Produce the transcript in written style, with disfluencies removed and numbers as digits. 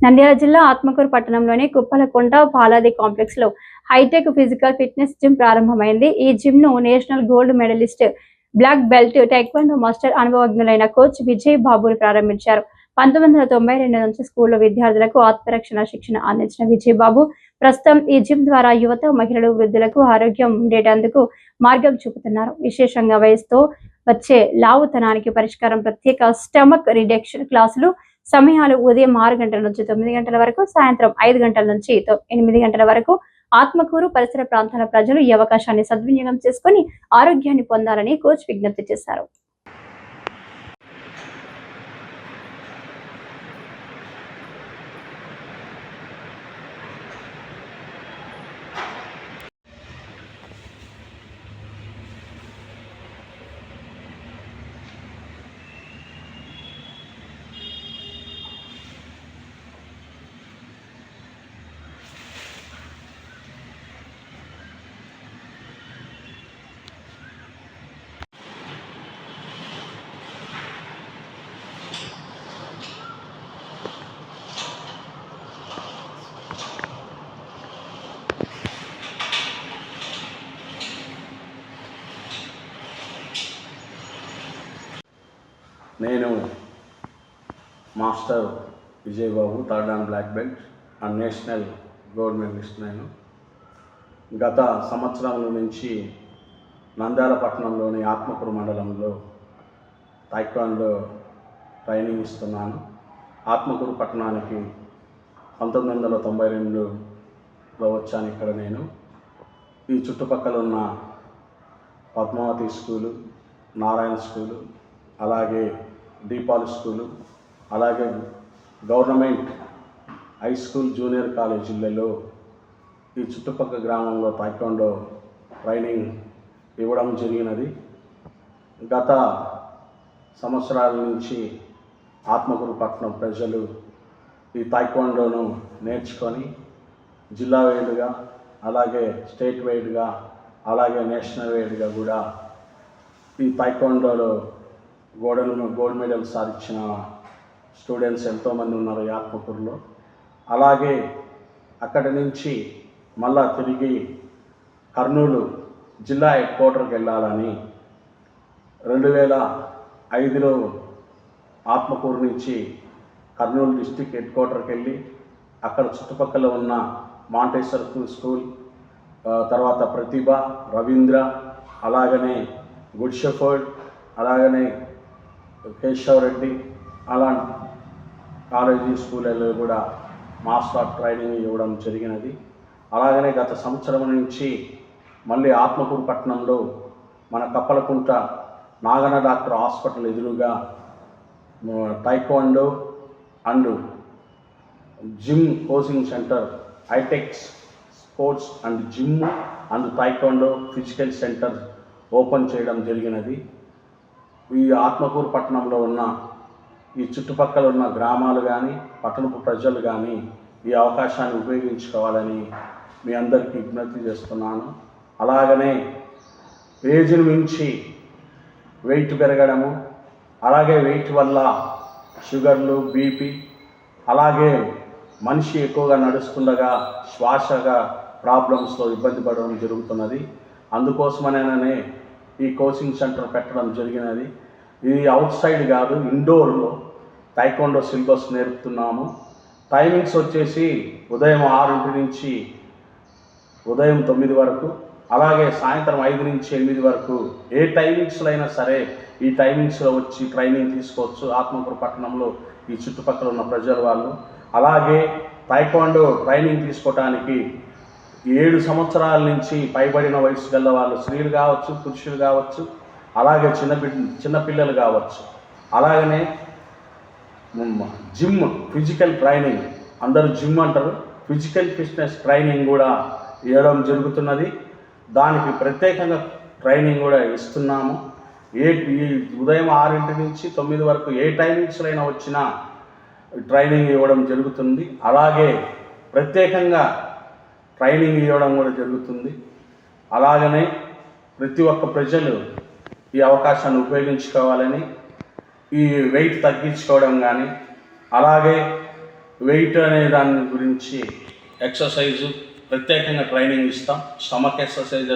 నంద్యాల జిల్లా ఆత్మకూరు పట్టణంలోని కుప్పలకుంట పాలాది కాంప్లెక్స్ లో హైటెక్ ఫిజికల్ ఫిట్నెస్ జిమ్ ప్రారంభమైంది. ఈ జిమ్ ను national gold medallist, black belt, taekwondo master, అనుభవజ్ఞులైన కోచ్ విజయ్ బాబులు ప్రారంభించారు. 1992 నుంచి స్కూల్లో విద్యార్థులకు ఆత్మరక్షణ శిక్షణ అందించిన విజయ్ బాబు ప్రస్తుతం ఈ జిమ్ ద్వారా యువత, మహిళలు, వృద్ధులకు ఆరోగ్యం ఉండేటందుకు మార్గం చూపుతున్నారు. విశేషంగా వయసుతో వచ్చే లావుతనానికి పరిష్కారం ప్రత్యేక స్టమక్ రిడక్షన్ క్లాసులు. సమయాలు ఉదయం 6 గంటల నుంచి 9 గంటల వరకు, సాయంత్రం 5 గంటల నుంచి 8 గంటల వరకు. ఆత్మకూరు పరిసర ప్రాంతాల ప్రజలు ఈ అవకాశాన్ని సద్వినియోగం చేసుకుని ఆరోగ్యాన్ని పొందాలని కోచ్ విజ్ఞప్తి చేశారు. నేను master Vijay Babu, third and black belt and national gold medallist. నేను గత సంవత్సరాల నుంచి నంద్యాల పట్టణంలోని ఆత్మకూరు మండలంలో టైక్వాండో ట్రైనింగ్ ఇస్తున్నాను. ఆత్మకూరు పట్టణానికి 1992లో వచ్చాను. ఇక్కడ నేను ఈ చుట్టుపక్కల ఉన్న పద్మావతి స్కూలు, నారాయణ స్కూలు, అలాగే దీపాలు స్కూలు, అలాగే గవర్నమెంట్ హై స్కూల్, జూనియర్ కాలేజీలలో ఈ చుట్టుపక్కల గ్రామంలో టైక్వాండో ట్రైనింగ్ ఇవ్వడం జరిగినది. గత సంవత్సరాల నుంచి ఆత్మకూరు పట్టణం ప్రజలు ఈ టైక్వాండోను నేర్చుకొని జిల్లా వైడ్గా, అలాగే స్టేట్ వైడ్గా, అలాగే నేషనల్ వైడ్గా కూడా ఈ టైక్వాండోలో గోల్డ్ మెడల్ సాధించిన స్టూడెంట్స్ ఎంతోమంది ఉన్నారు ఈ ఆత్మకూరులో. అలాగే అక్కడి నుంచి మళ్ళా తిరిగి కర్నూలు జిల్లా హెడ్ క్వార్టర్కి వెళ్ళాలని 2005లో ఆత్మకూరు నుంచి కర్నూలు డిస్టిక్ హెడ్ క్వార్టర్కి వెళ్ళి అక్కడ చుట్టుపక్కల ఉన్న మాంటేశ్వర్ స్కూల్, తర్వాత ప్రతిభ, రవీంద్ర, అలాగనే గుడ్ షెఫర్డ్, అలాగనే కేశవరెడ్డి అలాంటి కాలేజీ స్కూళ్ళలో కూడా మాస్టర్ ట్రైనింగ్ ఇవ్వడం జరిగినది. అలాగనే గత సంవత్సరం నుంచి మళ్ళీ ఆత్మకూరు పట్టణంలో మన కప్పలకుంట నాగన డాక్టర్ హాస్పిటల్ ఎదురుగా taekwondo and gym coaching centre, hi-tech sports and gym and taekwondo physical centre open చేయడం జరిగినది. ఈ ఆత్మకూరు పట్టణంలో ఉన్న ఈ చుట్టుపక్కల ఉన్న గ్రామాలు కానీ, పట్టణపు ప్రజలు కానీ ఈ అవకాశాన్ని ఉపయోగించుకోవాలని మీ అందరికీ విజ్ఞప్తి చేస్తున్నాను. అలాగనే ఏజ్ని మించి వెయిట్ పెరగడము, అలాగే వెయిట్ వల్ల షుగర్లు, బీపీ, అలాగే మనిషి ఎక్కువగా నడుస్తుండగా శ్వాసగా ప్రాబ్లమ్స్తో ఇబ్బంది పడడం జరుగుతున్నది. అందుకోసమనే ఈ కోచింగ్ సెంటర్ పెట్టడం జరిగినది. ఇది అవుట్ సైడ్ కాదు, ఇండోర్లో టైక్వాండో సిలబస్ నేర్పుతున్నాము. టైమింగ్స్ వచ్చేసి ఉదయం 6 నుంచి ఉదయం 9 వరకు, అలాగే సాయంత్రం 5 నుంచి 8 వరకు. ఏ టైమింగ్స్లో అయినా సరే ఈ టైమింగ్స్లో వచ్చి ట్రైనింగ్ తీసుకోవచ్చు ఆత్మకూరు పట్టణంలో ఈ చుట్టుపక్కల ఉన్న ప్రజల వాళ్ళు. అలాగే టైక్వాండో ట్రైనింగ్ తీసుకోవటానికి 7 సంవత్సరాల నుంచి పైబడిన వయసు గల వాళ్ళు, స్త్రీలు కావచ్చు, పురుషులు కావచ్చు, అలాగే చిన్నపిల్లలు కావచ్చు. అలాగనే జిమ్ ఫిజికల్ ట్రైనింగ్, అందరూ జిమ్ అంటారు, ఫిజికల్ ఫిట్నెస్ ట్రైనింగ్ కూడా ఇవ్వడం జరుగుతున్నది. దానికి ప్రత్యేకంగా ట్రైనింగ్ కూడా ఇస్తున్నాము. ఈ ఉదయం 6 నుంచి 9 వరకు ఏ టైమింగ్స్లో అయినా వచ్చినా ట్రైనింగ్ ఇవ్వడం జరుగుతుంది. అలాగే ప్రత్యేకంగా ట్రైనింగ్ ఇవ్వడం కూడా జరుగుతుంది. అలాగనే ప్రతి ఒక్క ప్రజలు ఈ అవకాశాన్ని ఉపయోగించుకోవాలని, ఈ వెయిట్ తగ్గించుకోవడం కానీ, అలాగే వెయిట్ అనే దాని గురించి ఎక్సర్సైజు ప్రత్యేకంగా ట్రైనింగ్ ఇస్తాం. Stomach exercises